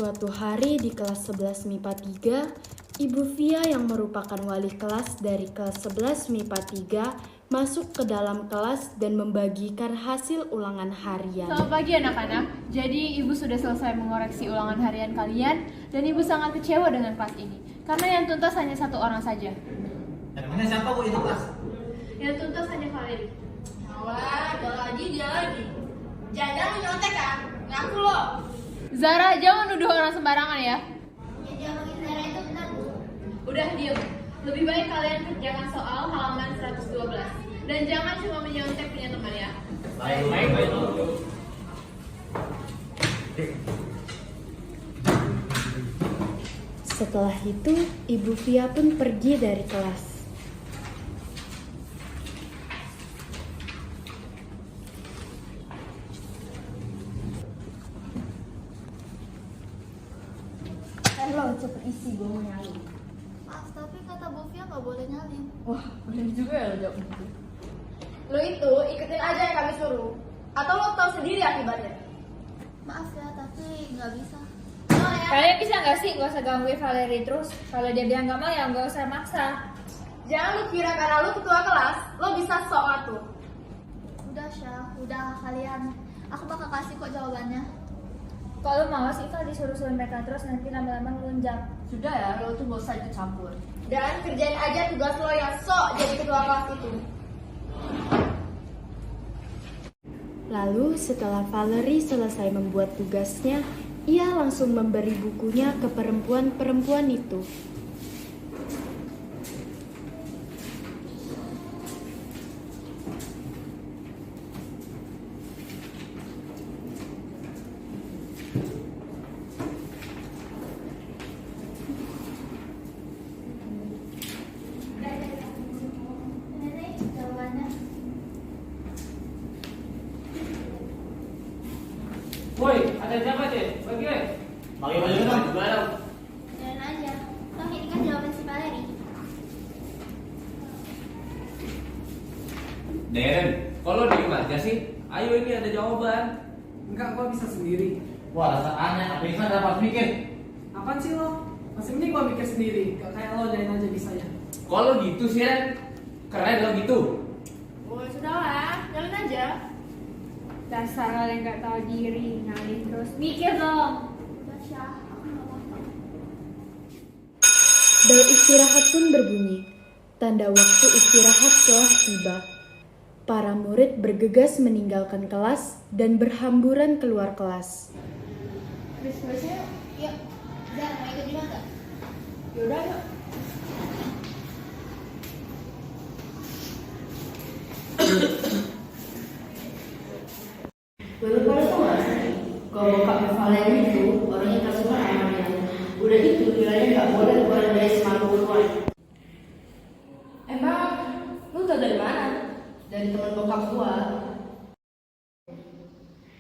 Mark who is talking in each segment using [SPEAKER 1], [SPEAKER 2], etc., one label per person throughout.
[SPEAKER 1] Suatu hari di kelas 11 MIPA 3, Ibu Via yang merupakan wali kelas dari kelas 11 MIPA 3 masuk ke dalam kelas dan membagikan hasil ulangan harian.
[SPEAKER 2] Selamat pagi anak-anak. Jadi Ibu sudah selesai mengoreksi ulangan harian kalian dan Ibu sangat kecewa dengan kelas ini. Karena yang tuntas hanya satu orang saja.
[SPEAKER 3] Emangnya siapa Bu itu kelas?
[SPEAKER 2] Yang tuntas hanya Valeri.
[SPEAKER 4] Wah, dia lagi. Jangan nyontek kan? Ngaku lo.
[SPEAKER 2] Zara, jangan nuduh orang sembarangan ya.
[SPEAKER 4] Ya jangan Zara itu benar Bu.
[SPEAKER 2] Udah diam. Lebih baik kalian kerjakan soal halaman 112. Dan jangan cuma menyontek punya teman ya.
[SPEAKER 3] Baik.
[SPEAKER 1] Setelah itu, Ibu Via pun pergi dari kelas.
[SPEAKER 4] Lo cepet isi, gue mau nyalin. Maaf, tapi kata Bu Via nggak boleh nyalin.
[SPEAKER 2] Wah, bener juga ya lo jawab gitu.
[SPEAKER 4] Lo itu ikutin aja yang kami suruh. Atau lo tahu sendiri akibatnya. Maaf ya, tapi nggak bisa. Oh, ya.
[SPEAKER 5] Kalian bisa nggak sih gak usah gangguin Valeri terus? Kalau dia bilang nggak mau ya nggak usah maksa.
[SPEAKER 4] Jangan lu kira karena lu ketua kelas, lo bisa sok ngatur. Udah Syah, udah kalian. Aku bakal kasih kok jawabannya.
[SPEAKER 5] Kalau mau sih kalau disuruh-suruh mereka terus nanti lama-lama ngelunjak.
[SPEAKER 2] Sudah ya, lo tuh gak usah ikut campur.
[SPEAKER 4] Dan kerjain aja tugas lo yang sok jadi ketua kelas itu.
[SPEAKER 1] Lalu setelah Valeri selesai membuat tugasnya, ia langsung memberi bukunya ke perempuan-perempuan itu.
[SPEAKER 4] Nenek, jawabannya.
[SPEAKER 6] Woi, ada siapa deh? Bagi weh.
[SPEAKER 3] Bagi baju dong.
[SPEAKER 6] Gimana?
[SPEAKER 4] Jalan aja. Toh ini kan jawaban si Valeri.
[SPEAKER 6] Deren, kalau diem aja sih? Ayo ini ada jawaban.
[SPEAKER 7] Enggak, gua bisa sendiri.
[SPEAKER 3] Wah, dasar aneh. Apa bisa dapat mikir?
[SPEAKER 7] Apaan sih lo? Masih mending gua mikir sendiri. Gak kayak lo jalan aja bisa ya.
[SPEAKER 6] Kalau gitu sih, Ren. Keren lo gitu.
[SPEAKER 2] Oh, sudahlah, jalan aja.
[SPEAKER 5] Dasar kalian nggak tahu diri, nyalin terus. Mikir dong.
[SPEAKER 4] Udah Syah, aku nggak apa-apa.
[SPEAKER 1] Bel istirahat pun berbunyi. Tanda waktu istirahat telah tiba. Para murid bergegas meninggalkan kelas dan berhamburan keluar kelas.
[SPEAKER 4] Terus-terusnya, yuk. Udah, mau ikut juga nggak?
[SPEAKER 2] Yaudah, yuk.
[SPEAKER 8] Belum pada tahu nggak sih? Kalau bokapnya Valeri itu orangnya kasuhan ayamnya. Udah itu bilangnya nggak boleh keluar dari semangkuan. Emang lu tau dari mana? Dari teman bokap gua.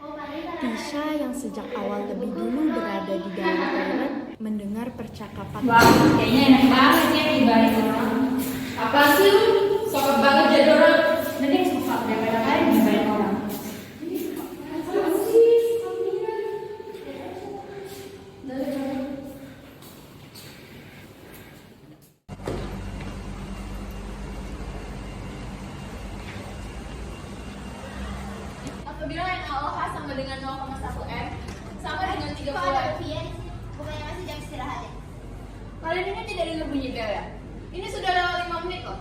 [SPEAKER 4] Oh, Valeri kan
[SPEAKER 1] Tisha yang sejak awal lebih dulu berada di dalam toilet mendengar percakapan.
[SPEAKER 5] Wah, kayaknya enak banget ya dibalik orang.
[SPEAKER 8] Apa sih lu? Sokap banget jadi orang.
[SPEAKER 5] Nanti suka daripada kalian dibalik orang.
[SPEAKER 8] Apa sih? Sampingan.
[SPEAKER 2] Apabila NaOH sama dengan 0,1 M sama dengan 30
[SPEAKER 4] Kok ada
[SPEAKER 2] M.
[SPEAKER 4] Bu Via di sini? Bukannya masih jam istirahat ya?
[SPEAKER 2] Kalian ini tidak dengar bunyi bel ya? Ini sudah lewat 5 menit loh.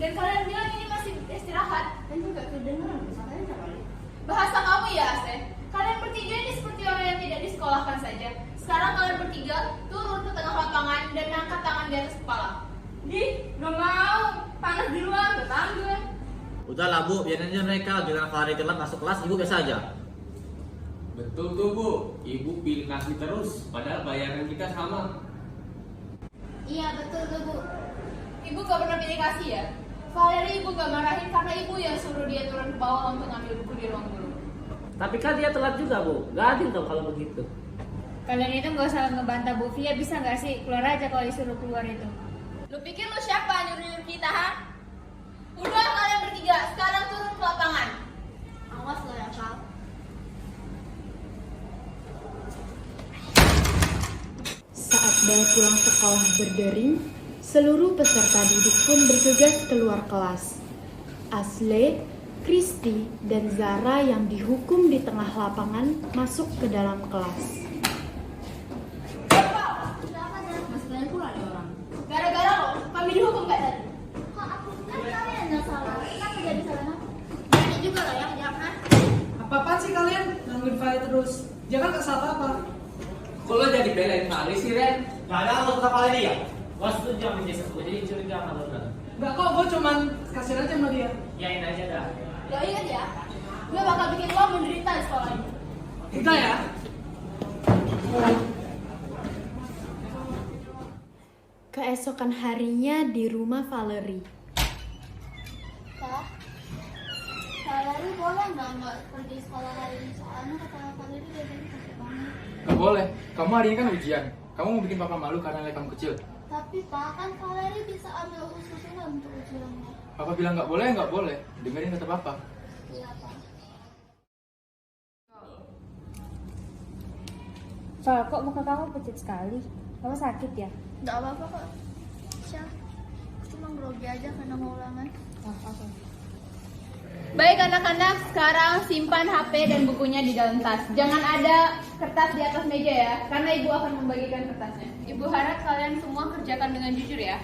[SPEAKER 2] Dan kalian bilang ini masih istirahat.
[SPEAKER 8] Kan juga kedengeran, misalnya siapa nih?
[SPEAKER 2] Bahasa kamu ya, Asep. Kalian bertiga ini seperti orang yang tidak disekolahkan saja. Sekarang kalian bertiga turun ke tengah lapangan dan angkat tangan di atas kepala. Di, gak mau. Panas di luar, tetangga.
[SPEAKER 3] Udahlah Bu, biarin aja mereka. Giliran Valeri telat masuk kelas, Ibu biasa aja.
[SPEAKER 6] Betul tuh, Bu. Ibu pilih kasih terus, padahal bayaran kita sama.
[SPEAKER 4] Iya, betul tuh Bu.
[SPEAKER 2] Ibu gak pernah pilih kasih ya? Valeri ibu gak marahin karena ibu yang suruh dia turun ke bawah untuk ngambil buku di ruang guru.
[SPEAKER 8] Tapi kan dia telat juga Bu. Gak adil dong kalau begitu.
[SPEAKER 5] Kalian itu nggak usah ngebantah Bu Via, bisa nggak sih keluar aja kalau disuruh keluar itu.
[SPEAKER 2] Lu pikir lu siapa nyuruh-nyuruh kita, ha? Udah kalian bertiga, sekarang turun ke lapangan.
[SPEAKER 4] Awas lo ya, Kal.
[SPEAKER 1] bel pulang sekolah berdering, seluruh peserta didik pun bergegas keluar kelas. Asle, Kristi, dan Zara yang dihukum di tengah lapangan masuk ke dalam kelas.
[SPEAKER 4] Masalahnya pula ada orang.
[SPEAKER 2] Gara-gara lo, kami dihukum gak tadi?
[SPEAKER 4] Kok aku kan kalian yang salah? Kenapa jadi salah aku? Berani juga lah ya, jangan.
[SPEAKER 7] Apa-apaan sih kalian? Gangguin Vale terus. Jangan gak salah apa.
[SPEAKER 6] Kok lo jadi belain Vale sih, Ren?
[SPEAKER 3] Gak ada anggota sekolah ini ya? Wasit itu jangan menjadi satu, jadi curiga sama lo.
[SPEAKER 7] Enggak kok, gue cuman kasih aja sama dia.
[SPEAKER 3] Yain aja dah.
[SPEAKER 2] Lo ingat ya, gue bakal bikin lo menderita di sekolah ini.
[SPEAKER 7] Udah ya.
[SPEAKER 1] Keesokan harinya di rumah Valerie.
[SPEAKER 4] Pak, Valerie boleh nggak pergi sekolah hari ini? Soalnya kata Valerie dia jadi capek banget.
[SPEAKER 9] Gak boleh, kamu hari ini kan ujian. Kamu mau bikin papa malu karena nilai kamu kecil.
[SPEAKER 4] Tapi Pak, kan Valerie bisa ambil susulan untuk ujiannya.
[SPEAKER 9] Papa bilang nggak boleh. Dengerin kata papa.
[SPEAKER 4] Iya Pak.
[SPEAKER 5] Val, kok muka kamu pucat sekali? Kamu sakit ya?
[SPEAKER 4] Nggak apa-apa kok. Syah, cuma grogi aja karena mau ulangan.
[SPEAKER 5] Oh, oke.
[SPEAKER 2] Baik anak-anak, sekarang simpan HP dan bukunya di dalam tas. Jangan ada kertas di atas meja ya, karena ibu akan membagikan kertasnya. Ibu harap kalian semua kerjakan dengan jujur ya.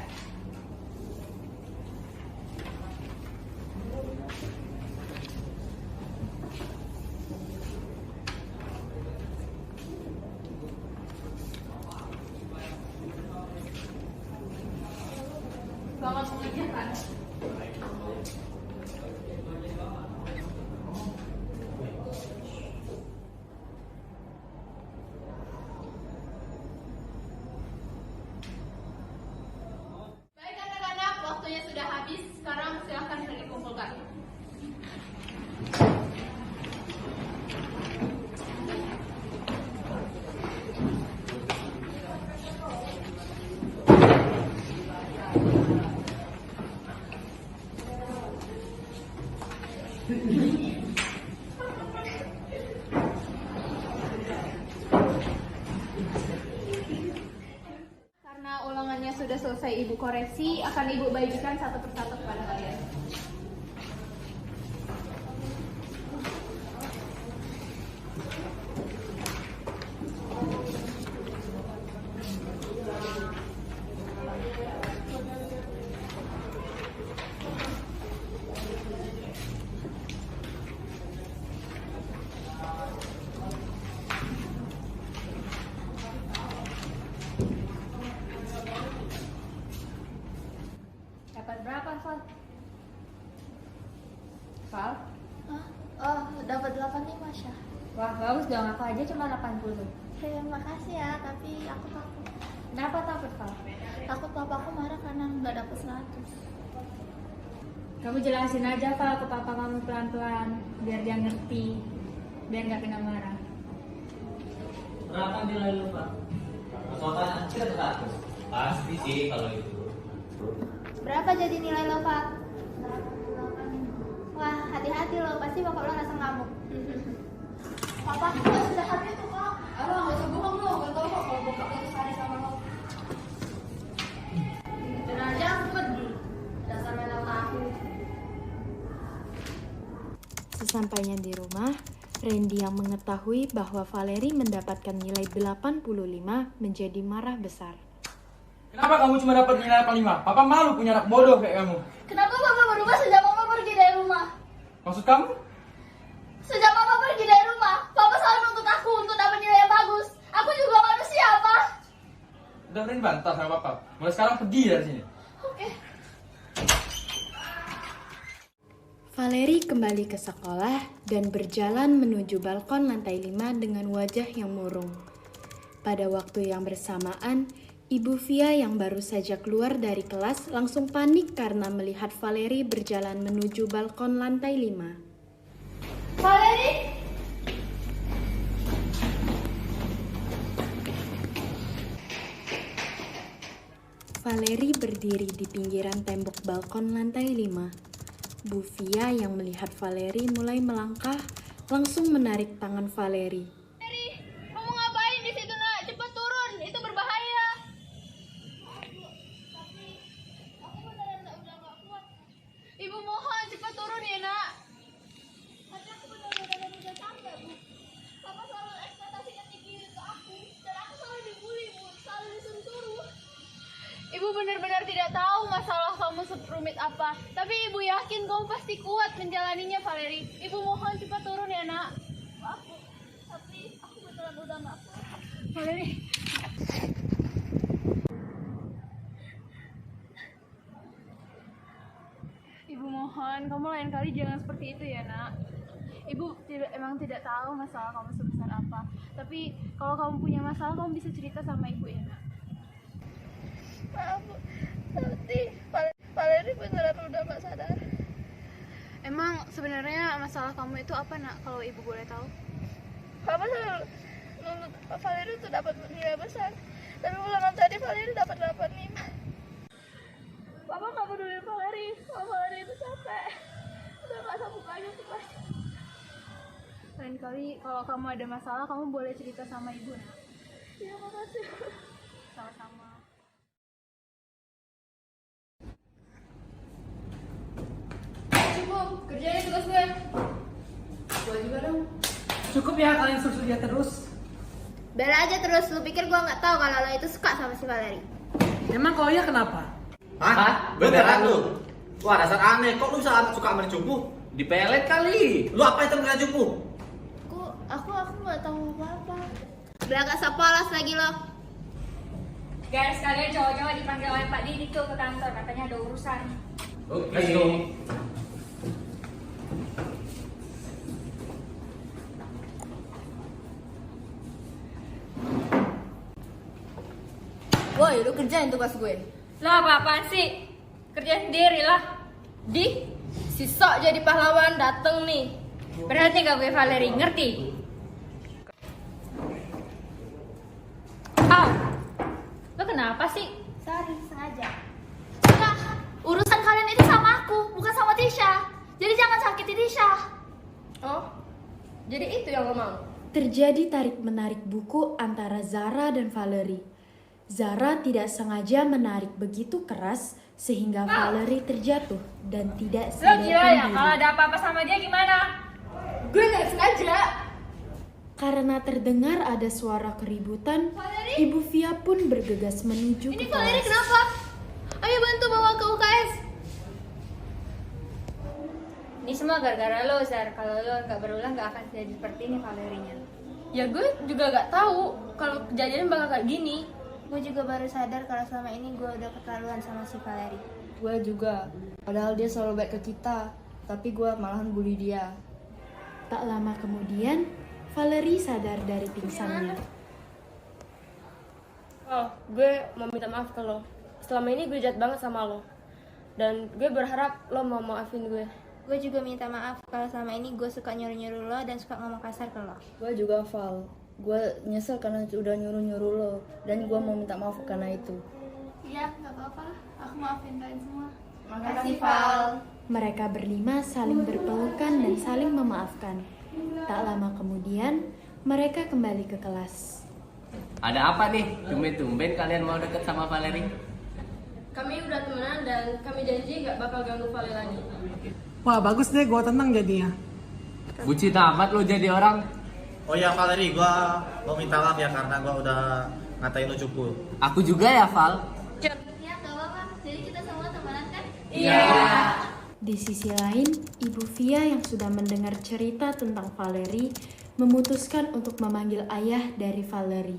[SPEAKER 2] Selamat mengerjakan. Baik anak-anak, waktunya sudah habis. Sekarang silahkan dikumpulkan. Karena ulangannya sudah selesai ibu koreksi, akan ibu bagikan satu persatu kepada kalian. Dapat berapa, Val? Val?
[SPEAKER 4] Hah? Oh, dapat 85 Syah.
[SPEAKER 5] Wah, bagus dong. Aku aja cuma 80.
[SPEAKER 4] Terima kasih ya, tapi aku takut.
[SPEAKER 5] Kenapa takut, Val?
[SPEAKER 4] Takut papaku marah karena nggak dapat 100.
[SPEAKER 5] Kamu jelasin aja, Val, ke papa kamu pelan-pelan. Biar dia ngerti. Biar nggak kena marah.
[SPEAKER 3] Berapa nilai lu, Pak? Soalnya kita 100. Pasti sih kalau itu.
[SPEAKER 4] Berapa jadi nilai lo, Pak? Wah, hati-hati lo, pasti bapak lo rasa ngamuk. Papa, kok sudah hati tuh, Pak?
[SPEAKER 2] Aduh, nggak usah bohong lo. Gak tau kok kalau bokap lo tuh sayang sama lo.
[SPEAKER 4] Dan aja aku pergi. Dasar mental tahu.
[SPEAKER 1] Sesampainya di rumah, Randy yang mengetahui bahwa Valerie mendapatkan nilai 85 menjadi marah besar.
[SPEAKER 9] Kenapa kamu cuma dapat nilai 85? Papa malu punya anak bodoh kayak kamu.
[SPEAKER 4] Kenapa Papa berubah sejak Papa pergi dari rumah?
[SPEAKER 9] Maksud kamu?
[SPEAKER 4] Sejak Papa pergi dari rumah, Papa selalu nuntut aku untuk dapat nilai yang bagus. Aku juga manusia, Pak.
[SPEAKER 9] Udah berani bantah sama papa. Mulai sekarang pergi dari sini.
[SPEAKER 4] Oke.
[SPEAKER 1] Valerie kembali ke sekolah dan berjalan menuju balkon lantai 5 dengan wajah yang murung. Pada waktu yang bersamaan, Ibu Via yang baru saja keluar dari kelas langsung panik karena melihat Valerie berjalan menuju balkon lantai 5.
[SPEAKER 2] Valerie?
[SPEAKER 1] Valerie berdiri di pinggiran tembok balkon lantai 5. Bu Via yang melihat Valerie mulai melangkah langsung menarik tangan Valerie.
[SPEAKER 2] Kamu ngapain di situ, Nak? Cepat turun, itu berbahaya. turun ya nak. Tapi aku benar-benar udah capek Bu. Papa selalu ekspektasinya tinggi ke aku dan aku selalu dibully Bu, selalu disuruh suruh. Ibu benar-benar tidak tahu masalah kamu serumit apa. Tapi ibu yakin kamu pasti kuat menjalaninya Valeri. Ibu mohon cepat turun ya nak. Maaf Bu, tapi aku beneran udah nggak kuat. Valeri. Ibu mohon, kamu lain kali jangan seperti itu ya nak. Ibu emang tidak tahu masalah kamu sebesar apa. Tapi kalau kamu punya masalah, kamu bisa cerita sama ibu ya nak. Maaf Bu, tapi Valeri beneran udah gak sadar. Emang sebenarnya masalah kamu itu apa nak, kalau ibu boleh tahu? Papa selalu nuntut Valeri itu dapat nilai besar. Tapi ulangan tadi Valeri dapat 85. Papa gak peduli Valeri, kalau Valeri itu capek. Udah gak sanggup lagi untuk belajar. Lain kali kalau kamu ada masalah, kamu boleh cerita sama ibu nak. Iya, makasih. Sama-sama. Cukup, kerjain tugas gue.
[SPEAKER 8] Gue juga dong.
[SPEAKER 7] Cukup ya kalian suruh dia terus.
[SPEAKER 4] Bela aja terus, lu pikir gua nggak tahu kalau lo itu suka sama si Valeri?
[SPEAKER 7] Emang kalau iya kenapa?
[SPEAKER 3] Hah? Beneran lu? Wah, dasar aneh. Kok lu bisa suka sama cupu?
[SPEAKER 6] Dipelet kali.
[SPEAKER 3] Lu apa itu dengan cupu?
[SPEAKER 4] Aku nggak tahu apa-apa. Belakang sepolos lagi lo.
[SPEAKER 5] Guys, kalian cowok-cowok dipanggil oleh Pak Didi tuh ke kantor, katanya ada urusan.
[SPEAKER 6] Oke.
[SPEAKER 3] Let's go.
[SPEAKER 8] Woi, lu kerjain tugas gue.
[SPEAKER 5] Lah apa-apaan sih? Kerja sendiri lah.
[SPEAKER 8] Si sok jadi pahlawan dateng nih.
[SPEAKER 5] Berarti gak gue Valeri, ngerti? Ah, lo kenapa sih?
[SPEAKER 4] Sorry, sengaja. Enggak, urusan kalian itu sama aku, bukan sama Tisha. Jadi jangan sakiti Tisha.
[SPEAKER 8] Oh, jadi itu yang lo mau?
[SPEAKER 1] Terjadi tarik-menarik buku antara Zara dan Valeri. Zara tidak sengaja menarik begitu keras sehingga Valeri terjatuh dan tidak
[SPEAKER 5] Lo
[SPEAKER 1] sadarkan
[SPEAKER 5] gila ya,
[SPEAKER 1] diri.
[SPEAKER 5] kalau ada apa-apa sama dia gimana?
[SPEAKER 8] Gue nggak sengaja.
[SPEAKER 1] Karena terdengar ada suara keributan, Ibu Via pun bergegas menuju
[SPEAKER 4] Ini
[SPEAKER 1] ke
[SPEAKER 4] Valeri
[SPEAKER 1] kelas.
[SPEAKER 4] kenapa? Ayo bantu bawa ke UKS.
[SPEAKER 5] Ini semua gara-gara lo, Zar. Kalau lo nggak berulang nggak akan jadi seperti ini Valerinya.
[SPEAKER 8] Ya gue juga nggak tahu kalau kejadian bakal kayak gini.
[SPEAKER 4] Gue juga baru sadar kalau selama ini gue udah keterlaluan sama si Valeri.
[SPEAKER 8] Gue juga. Padahal dia selalu baik ke kita, tapi gue malahan bully dia.
[SPEAKER 1] Tak lama kemudian, Valeri sadar dari pingsannya.
[SPEAKER 8] Oh, gue mau minta maaf ke lo. Selama ini gue jahat banget sama lo. Dan gue berharap lo mau maafin gue.
[SPEAKER 4] Gue juga minta maaf kalau selama ini gue suka nyuruh-nyuruh lo dan suka ngomong kasar ke lo.
[SPEAKER 8] Gue juga, Val. Gue nyesel karena udah nyuruh-nyuruh lo. Dan gue mau minta maaf karena itu.
[SPEAKER 4] Iya, nggak apa-apa. Aku maafin kalian semua.
[SPEAKER 8] Makasih, Val.
[SPEAKER 1] Mereka berlima saling berpelukan dan saling memaafkan. Tak lama kemudian, mereka kembali ke kelas.
[SPEAKER 6] Ada apa nih? Tumben-tumben kalian mau deket sama Valeri?
[SPEAKER 8] Kami udah temenan dan kami janji gak bakal ganggu Vale lagi.
[SPEAKER 7] Wah bagus deh, gue tenang jadinya.
[SPEAKER 6] Bucin amat lo jadi orang.
[SPEAKER 3] Oh ya Valeri, gua mau minta maaf ya karena gua udah ngatain lu cupu.
[SPEAKER 6] Aku juga ya, Val.
[SPEAKER 4] Ya, nggak apa-apa. Jadi kita semua temenan kan?
[SPEAKER 6] Iya.
[SPEAKER 1] Di sisi lain, Ibu Via yang sudah mendengar cerita tentang Valeri memutuskan untuk memanggil ayah dari Valeri.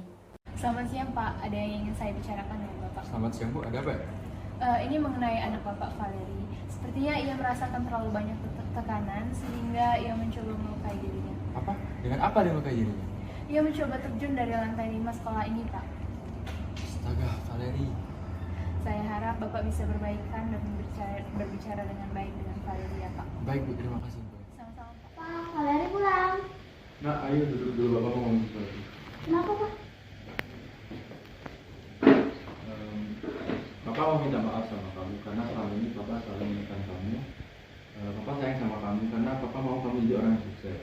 [SPEAKER 2] Selamat siang Pak, ada yang ingin saya bicarakan dengan Bapak.
[SPEAKER 9] Selamat siang Bu, ada apa ya?
[SPEAKER 2] Ini mengenai anak Bapak Valeri. Sepertinya ia merasakan terlalu banyak tekanan sehingga ia mencoba melukai dirinya.
[SPEAKER 9] Apa? Dengan apa dia melukai dirinya?
[SPEAKER 2] Ia mencoba terjun dari lantai 5 sekolah ini Pak.
[SPEAKER 9] Astaga, Valeri.
[SPEAKER 2] Saya harap Bapak bisa berbaikan dan berbicara dengan baik dengan Valeri ya Pak.
[SPEAKER 9] Baik Bu, terima kasih Bu.
[SPEAKER 2] Sama-sama Pak.
[SPEAKER 4] Pak, Valeri pulang.
[SPEAKER 9] Nah, ayo duduk dulu, Bapak mau ngomong sesuatu.
[SPEAKER 4] Kenapa Pak?
[SPEAKER 9] Papa mau minta maaf sama kamu karena selama ini Papa selalu menekan kamu. Papa sayang sama kamu karena Papa mau kamu jadi orang yang sukses.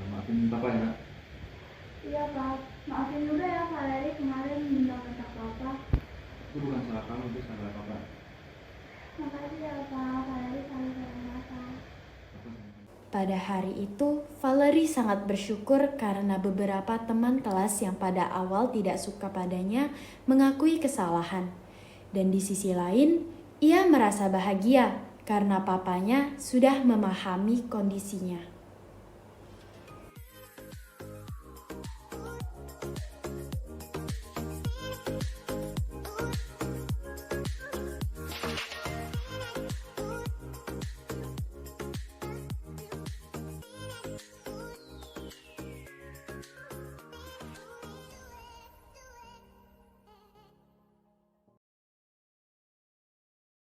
[SPEAKER 9] Maafin Papa ya.
[SPEAKER 4] Iya Pak, maafin udah ya Valeri kemarin bentak-bentak Papa.
[SPEAKER 9] Itu bukan salah kamu, itu salah Papa.
[SPEAKER 4] Makasih ya Pak, Valeri selalu sayang Bapak.
[SPEAKER 1] Pada hari itu, Valerie sangat bersyukur karena beberapa teman kelas yang pada awal tidak suka padanya mengakui kesalahan. Dan di sisi lain, ia merasa bahagia karena papanya sudah memahami kondisinya.